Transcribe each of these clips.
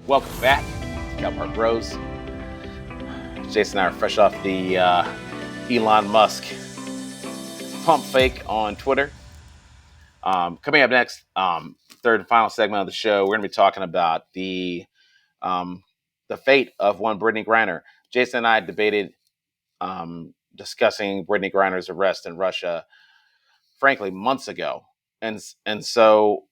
Welcome back to Cowpark Bros. Jason and I are fresh off the Elon Musk pump fake on Twitter. Coming up next, third and final segment of the show, we're going to be talking about the fate of one Brittney Griner. Jason and I debated discussing Brittney Griner's arrest in Russia, frankly, months ago. And so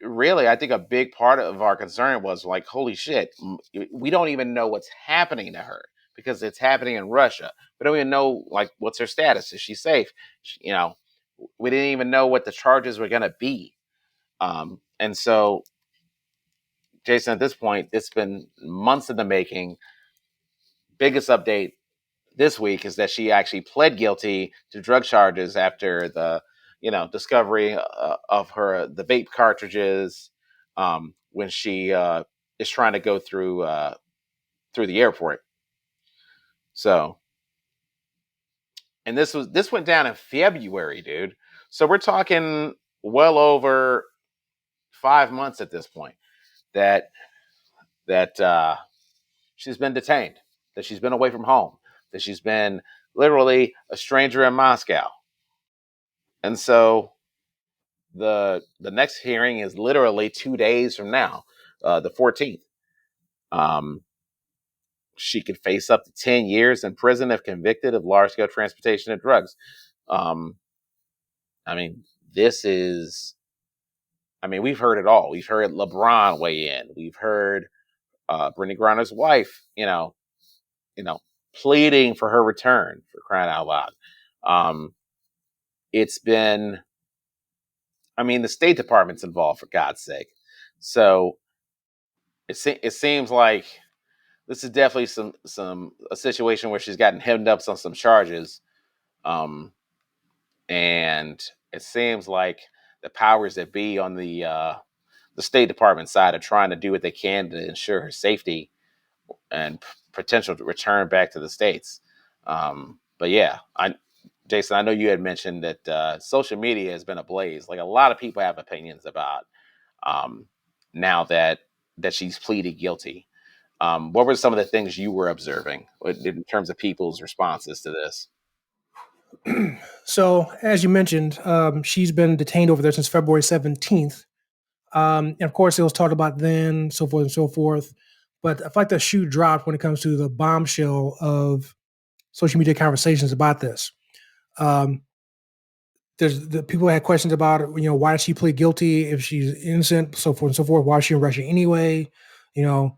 really, I think a big part of our concern was like, holy shit, we don't even know what's happening to her because it's happening in Russia. We don't even know, like, what's her status? Is she safe? We didn't even know what the charges were going to be. And so, Jason, at this point, it's been months in the making. Biggest update this week is that she actually pled guilty to drug charges after the discovery of the vape cartridges when she is trying to go through the airport. So, and this went down in February, dude. So we're talking well over 5 months at this point that she's been detained, that she's been away from home, that she's been literally a stranger in Moscow. And so the next hearing is literally 2 days from now, the 14th. She could face up to 10 years in prison if convicted of large-scale transportation of drugs. We've heard it all. We've heard LeBron weigh in. We've heard Brittney Griner's wife, pleading for her return, for crying out loud. It's been, the State Department's involved, for God's sake. So it seems like this is definitely a situation where she's gotten hemmed up on some charges. And it seems like the powers that be on the State Department side are trying to do what they can to ensure her safety and potential to return back to the States. But yeah, Jason, I know you had mentioned that social media has been ablaze. Like, a lot of people have opinions about now that she's pleaded guilty. What were some of the things you were observing in terms of people's responses to this? So, as you mentioned, she's been detained over there since February 17th. And of course, it was talked about then, so forth and so forth. But I feel like the shoe dropped when it comes to the bombshell of social media conversations about this. There's the people had questions about, why did she plead guilty if she's innocent, so forth and so forth. Why is she in Russia anyway? So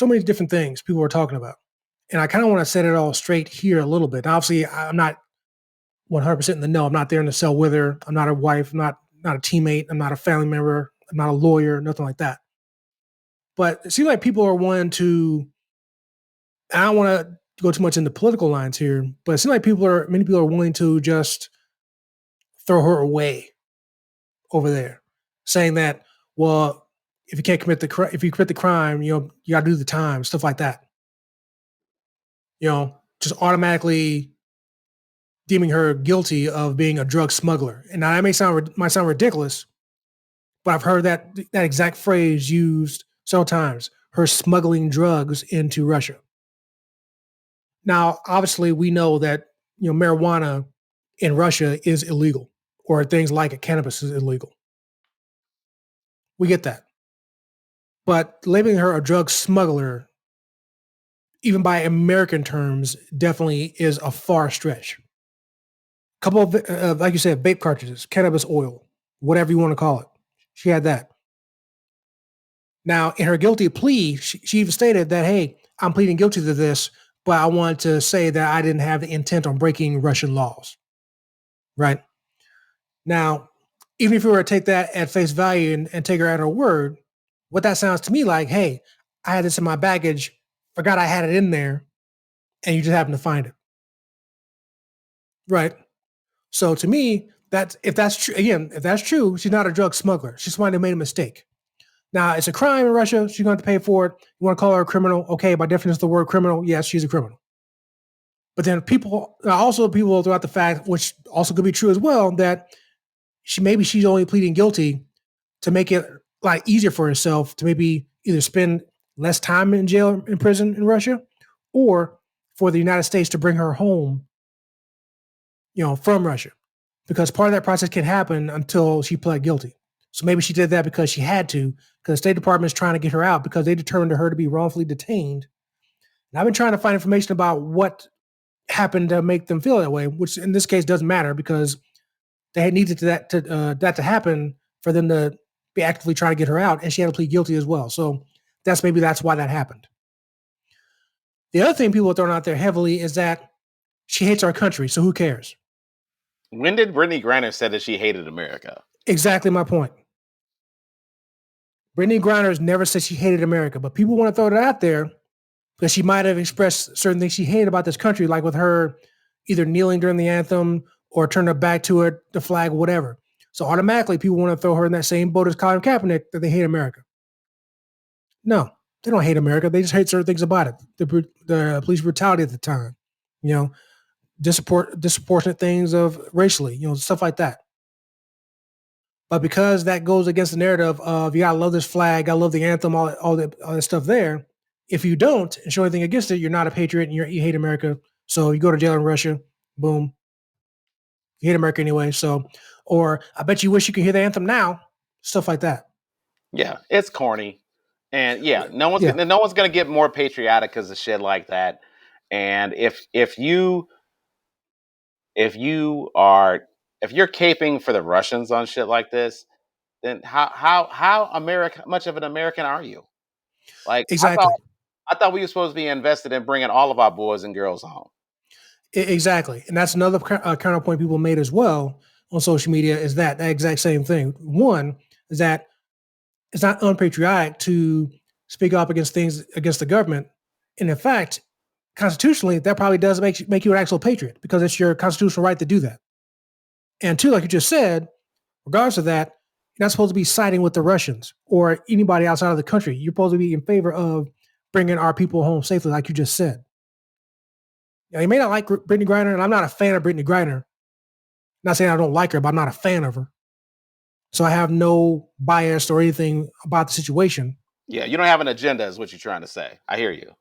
many different things people were talking about. And I kind of want to set it all straight here a little bit. Obviously, I'm not 100% in the know. I'm not there in the cell with her. I'm not a wife. I'm not a teammate. I'm not a family member. I'm not a lawyer, nothing like that. But it seems like people are wanting to, I don't want to go too much into political lines here, but it seems like many people are willing to just throw her away over there, saying that, well, if you can't commit if you commit the crime, you got to do the time, stuff like that. Just automatically deeming her guilty of being a drug smuggler. And now that might sound ridiculous, but I've heard that exact phrase used several times, her smuggling drugs into Russia. Now, obviously, we know that marijuana in Russia is illegal, or things like it, cannabis is illegal. We get that. But labeling her a drug smuggler, even by American terms, definitely is a far stretch. A couple of, like you said, vape cartridges, cannabis oil, whatever you want to call it. She had that. Now, in her guilty plea, she even stated that, hey, I'm pleading guilty to this, but I want to say that I didn't have the intent on breaking Russian laws. Right? Now, even if we were to take that at face value and take her at her word, what that sounds to me like, hey, I had this in my baggage, forgot I had it in there, and you just happened to find it. Right? So to me, if that's true, she's not a drug smuggler. She's somebody who made a mistake. Now, it's a crime in Russia. She's going to have to pay for it. You want to call her a criminal? Okay, by definition of the word criminal, yes, she's a criminal. But then people throughout the fact, which also could be true as well, that she's only pleading guilty to make it like easier for herself to maybe either spend less time in jail, in prison in Russia, or for the United States to bring her home, from Russia, because part of that process can happen until she pled guilty. So maybe she did that because she had to, because the State Department is trying to get her out because they determined her to be wrongfully detained. And I've been trying to find information about what happened to make them feel that way, which in this case doesn't matter because they had needed that to happen for them to be actively trying to get her out, and she had to plead guilty as well. So that's why that happened. The other thing people are throwing out there heavily is that she hates our country, so who cares? When did Brittney Griner say that she hated America? Exactly my point. Brittney Griner has never said she hated America, but people want to throw it out there because she might have expressed certain things she hated about this country, like with her either kneeling during the anthem or turning her back to it, the flag, whatever. So automatically people want to throw her in that same boat as Colin Kaepernick, that they hate America. No, they don't hate America. They just hate certain things about it. The police brutality at the time, disproportionate things of racially, stuff like that. But because that goes against the narrative of you gotta love this flag, gotta love the anthem, all that stuff there. If you don't and show anything against it, you're not a patriot and you hate America. So you go to jail in Russia, boom. You hate America anyway. So, or I bet you wish you could hear the anthem now, stuff like that. Yeah, it's corny. And no one's gonna get more patriotic because of shit like that. And if you're caping for the Russians on shit like this, then how much of an American are you? Like, exactly. I thought we were supposed to be invested in bringing all of our boys and girls home. Exactly, and that's another counterpoint people made as well on social media is that exact same thing. One is that it's not unpatriotic to speak up against things against the government, and in fact, constitutionally, that probably does make you an actual patriot because it's your constitutional right to do that. And two, like you just said, regardless of that, you're not supposed to be siding with the Russians or anybody outside of the country. You're supposed to be in favor of bringing our people home safely, like you just said. Now, you may not like Brittney Griner, and I'm not a fan of Brittney Griner. Not saying I don't like her, but I'm not a fan of her. So I have no bias or anything about the situation. Yeah, you don't have an agenda, is what you're trying to say. I hear you.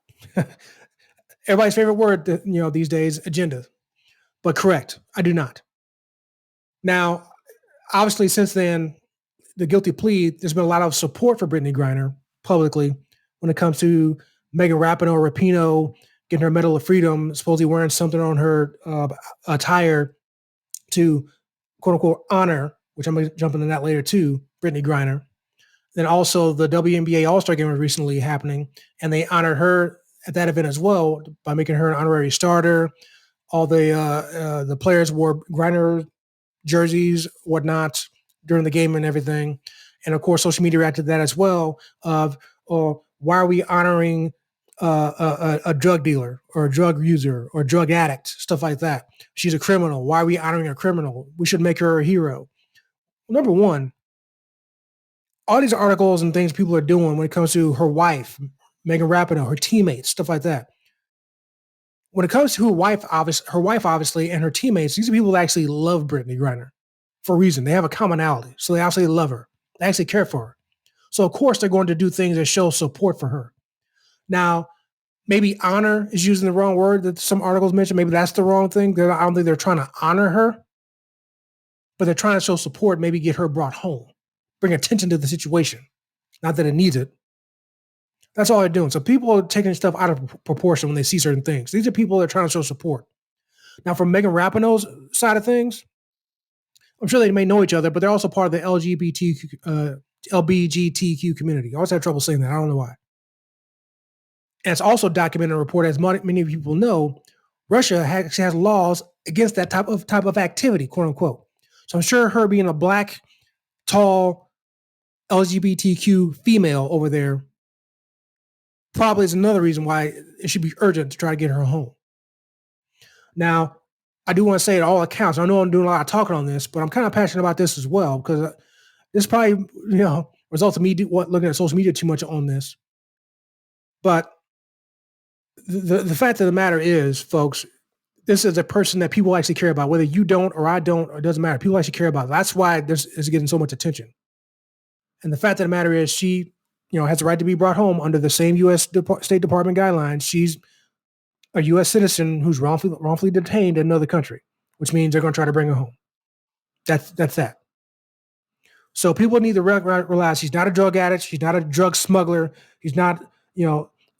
Everybody's favorite word, these days, agenda. But correct, I do not. Now, obviously, since then, the guilty plea, there's been a lot of support for Brittney Griner publicly when it comes to Megan Rapinoe getting her Medal of Freedom, supposedly wearing something on her attire to quote unquote honor, which I'm going to jump into that later too, Brittney Griner. Then also the WNBA All-Star Game was recently happening, and they honored her at that event as well by making her an honorary starter. All the players wore Griner jerseys, whatnot, during the game and everything. And of course, social media reacted to that as well of, why are we honoring a drug dealer or a drug user or a drug addict, stuff like that. She's a criminal. Why are we honoring a criminal? We should make her a hero. Number one, all these articles and things people are doing when it comes to her wife, Megan Rapinoe, her teammates, stuff like that. When it comes to her wife, obviously, and her teammates, these are people that actually love Brittney Griner for a reason. They have a commonality. So they actually love her. They actually care for her. So, of course, they're going to do things that show support for her. Now, maybe honor is using the wrong word that some articles mentioned. Maybe that's the wrong thing. I don't think they're trying to honor her, but they're trying to show support, maybe get her brought home, bring attention to the situation. Not that it needs it. That's all they're doing. So people are taking stuff out of proportion when they see certain things. These are people that are trying to show support. Now, from Megan Rapinoe's side of things, I'm sure they may know each other, but they're also part of the LGBTQ community. I always have trouble saying that. I don't know why. And it's also documented in a report, as many people know, Russia actually has laws against that type of activity, quote unquote. So I'm sure her being a black, tall, LGBTQ female over there probably is another reason why it should be urgent to try to get her home. Now, I do want to say at all accounts, I know I'm doing a lot of talking on this, but I'm kind of passionate about this as well because this probably, results of me looking at social media too much on this. But the fact of the matter is, folks, this is a person that people actually care about, whether you don't or I don't, or it doesn't matter. People actually care about it. That's why this is getting so much attention. And the fact of the matter is she, has the right to be brought home under the same U.S. State Department guidelines. She's a U.S. citizen who's wrongfully detained in another country, which means they're going to try to bring her home. That's that. So people need to realize she's not a drug addict. She's not a drug smuggler. She's not,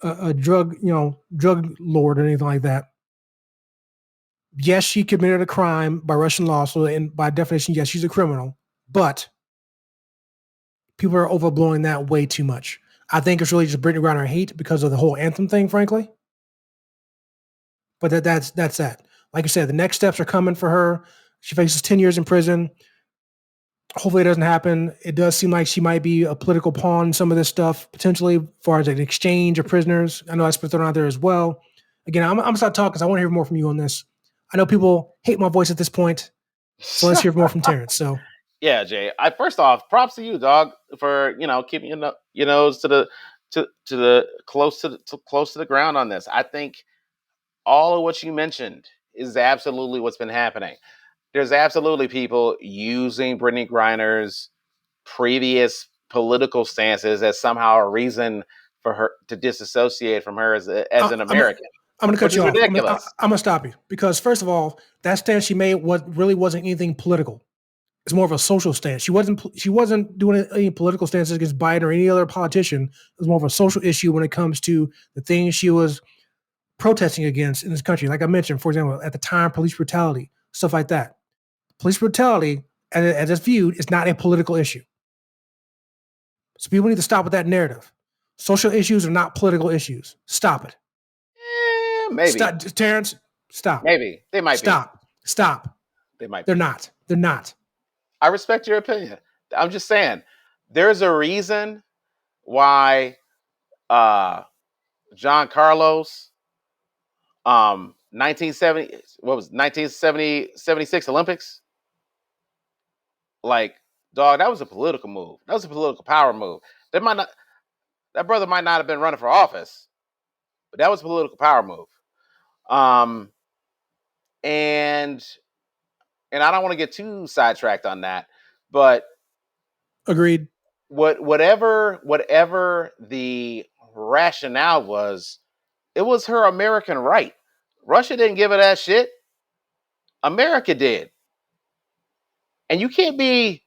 a drug, drug lord or anything like that. Yes, she committed a crime by Russian law. So, by definition, yes, she's a criminal. But people are overblowing that way too much. I think it's really just Brittney Griner hate because of the whole anthem thing, frankly. But that's that. Like I said, the next steps are coming for her. She faces 10 years in prison. Hopefully it doesn't happen. It does seem like she might be a political pawn in some of this stuff, potentially, as far as an exchange of prisoners. I know that's been thrown out there as well. Again, I'm going to stop talking because I want to hear more from you on this. I know people hate my voice at this point, so let's hear more from Terrence. So, yeah, Jay. First off, props to you, dog, for keeping your nose to the close to the ground on this. I think all of what you mentioned is absolutely what's been happening. There's absolutely people using Brittney Griner's previous political stances as somehow a reason for her to disassociate from her as an American. I'm going to cut you off. Ridiculous. I'm going to stop you because, first of all, that stance she made really wasn't anything political. It's more of a social stance. She wasn't doing any political stances against Biden or any other politician. It was more of a social issue when it comes to the things she was protesting against in this country. Like I mentioned, for example, at the time, police brutality, stuff like that. Police brutality, as it's viewed, is not a political issue. So people need to stop with that narrative. Social issues are not political issues. Stop it. Maybe. Stop, Terrence, stop. Maybe. They might stop. be. Stop. They might They're be. not. They're not. I respect your opinion. I'm just saying, there's a reason why John Carlos 1976 Olympics? Like, dog, that was a political move. That was a political power move. That brother might not have been running for office, but that was a political power move. And I don't want to get too sidetracked on that, but agreed. Whatever the rationale was, it was her American right. Russia didn't give her that shit. America did. And you can't be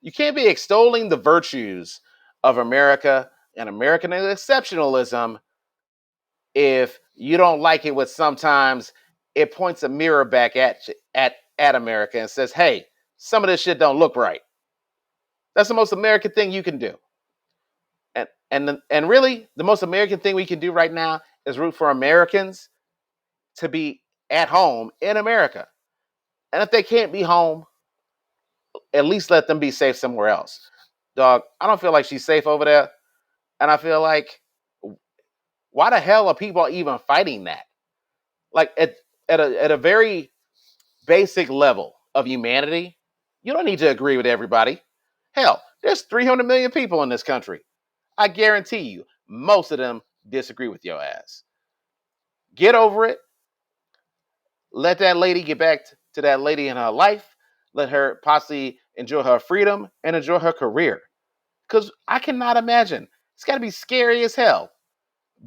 extolling the virtues of America and American exceptionalism if you don't like it. What sometimes it points a mirror back at America and says, "Hey, some of this shit don't look right." That's the most American thing you can do. And really, the most American thing we can do right now is root for Americans to be at home in America. And if they can't be home, at least let them be safe somewhere else. Dog, I don't feel like she's safe over there. And I feel like, why the hell are people even fighting that? Like, at a very basic level of humanity, you don't need to agree with everybody. Hell, there's 300 million people in this country. I guarantee you, most of them disagree with your ass. Get over it. Let that lady get back to that lady in her life. Let her possibly enjoy her freedom and enjoy her career. Because I cannot imagine. It's got to be scary as hell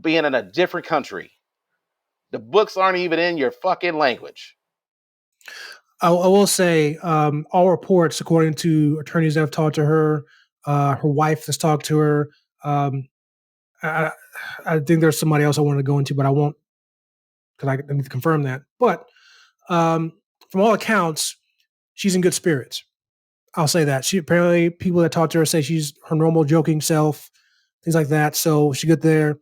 being in a different country. The books aren't even in your fucking language. I will say, all reports, according to attorneys that have talked to her, her wife has talked to her. I think there's somebody else I wanted to go into, but I won't because I need to confirm that. But from all accounts, she's in good spirits. I'll say that. She apparently, people that talk to her say she's her normal joking self, things like that. So she's good there.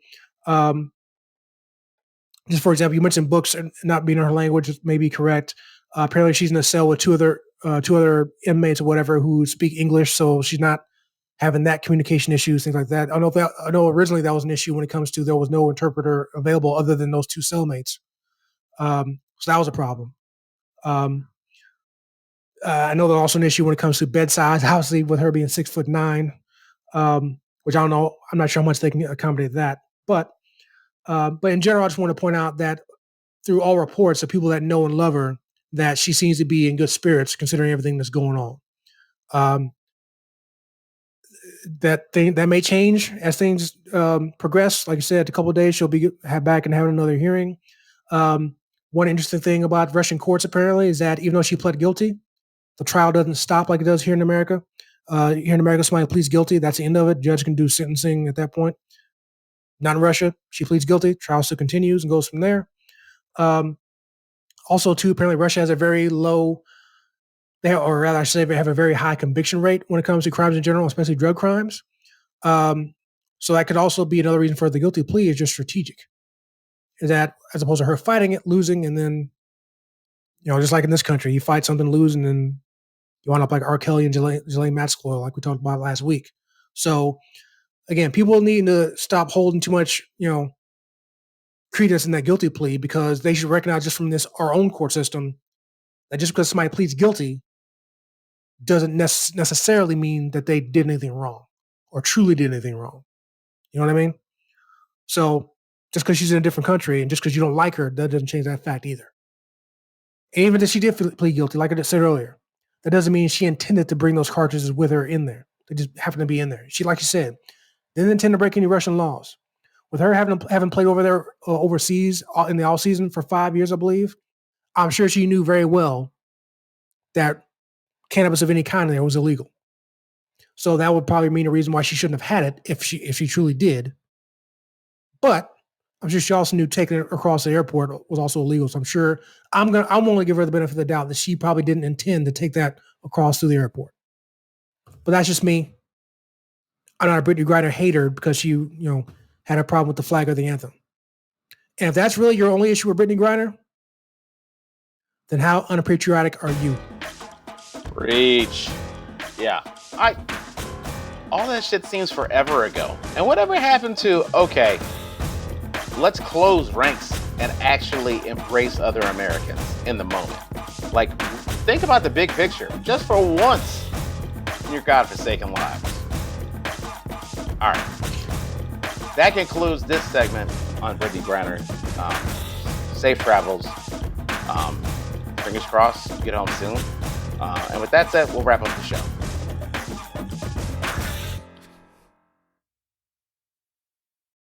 Just for example, you mentioned books not being in her language, may be correct. Apparently, she's in a cell with two other inmates or whatever who speak English, so she's not having that communication issues, things like that. I know originally that was an issue when it comes to there was no interpreter available other than those two cellmates, so that was a problem. I know there's also an issue when it comes to bed size, obviously with her being 6'9", which I don't know. I'm not sure how much they can accommodate that, but in general, I just want to point out that through all reports of people that know and love her, that she seems to be in good spirits considering everything that's going on. that may change as things progress. Like I said, a couple of days she'll be back and having another hearing. One interesting thing about Russian courts apparently is that even though she pled guilty, the trial doesn't stop like it does here in America. Here in America, somebody pleads guilty, that's the end of it. Judge can do sentencing at that point. Not in Russia. She pleads guilty, trial still continues and goes from there. Also, too, apparently Russia has a very low, or rather I should say they have a very high conviction rate when it comes to crimes in general, especially drug crimes. So that could also be another reason for the guilty plea is just strategic. Is that as opposed to her fighting it, losing, and then, just like in this country, you fight something, lose, and then you wind up like R. Kelly and Ghislaine Maxwell, like we talked about last week. So again, people need to stop holding too much, credence in that guilty plea, because they should recognize just from our own court system that just because somebody pleads guilty doesn't necessarily mean that they did anything wrong or truly did anything wrong. You know what I mean? So just because she's in a different country and just because you don't like her, that doesn't change that fact either. And even if she did plead guilty, like I just said earlier, that doesn't mean she intended to bring those cartridges with her in there. They just happen to be in there. She, like you said, didn't intend to break any Russian laws. With her having played over there overseas in the off season for 5 years, I believe, I'm sure she knew very well that cannabis of any kind there was illegal. So that would probably mean a reason why she shouldn't have had it if she truly did. But I'm sure she also knew taking it across the airport was also illegal. So I'm sure I'm going to give her the benefit of the doubt that she probably didn't intend to take that across through the airport. But that's just me. I'm not a Brittney Griner hater because she, had a problem with the flag or the anthem. And if that's really your only issue with Brittney Griner, then how unpatriotic are you? Preach. Yeah. All that shit seems forever ago. And whatever happened to, okay, let's close ranks and actually embrace other Americans in the moment. Like, think about the big picture, just for once in your godforsaken lives. All right. That concludes this segment on Brittney Griner. Safe travels. Fingers crossed, get home soon. And with that said, we'll wrap up the show.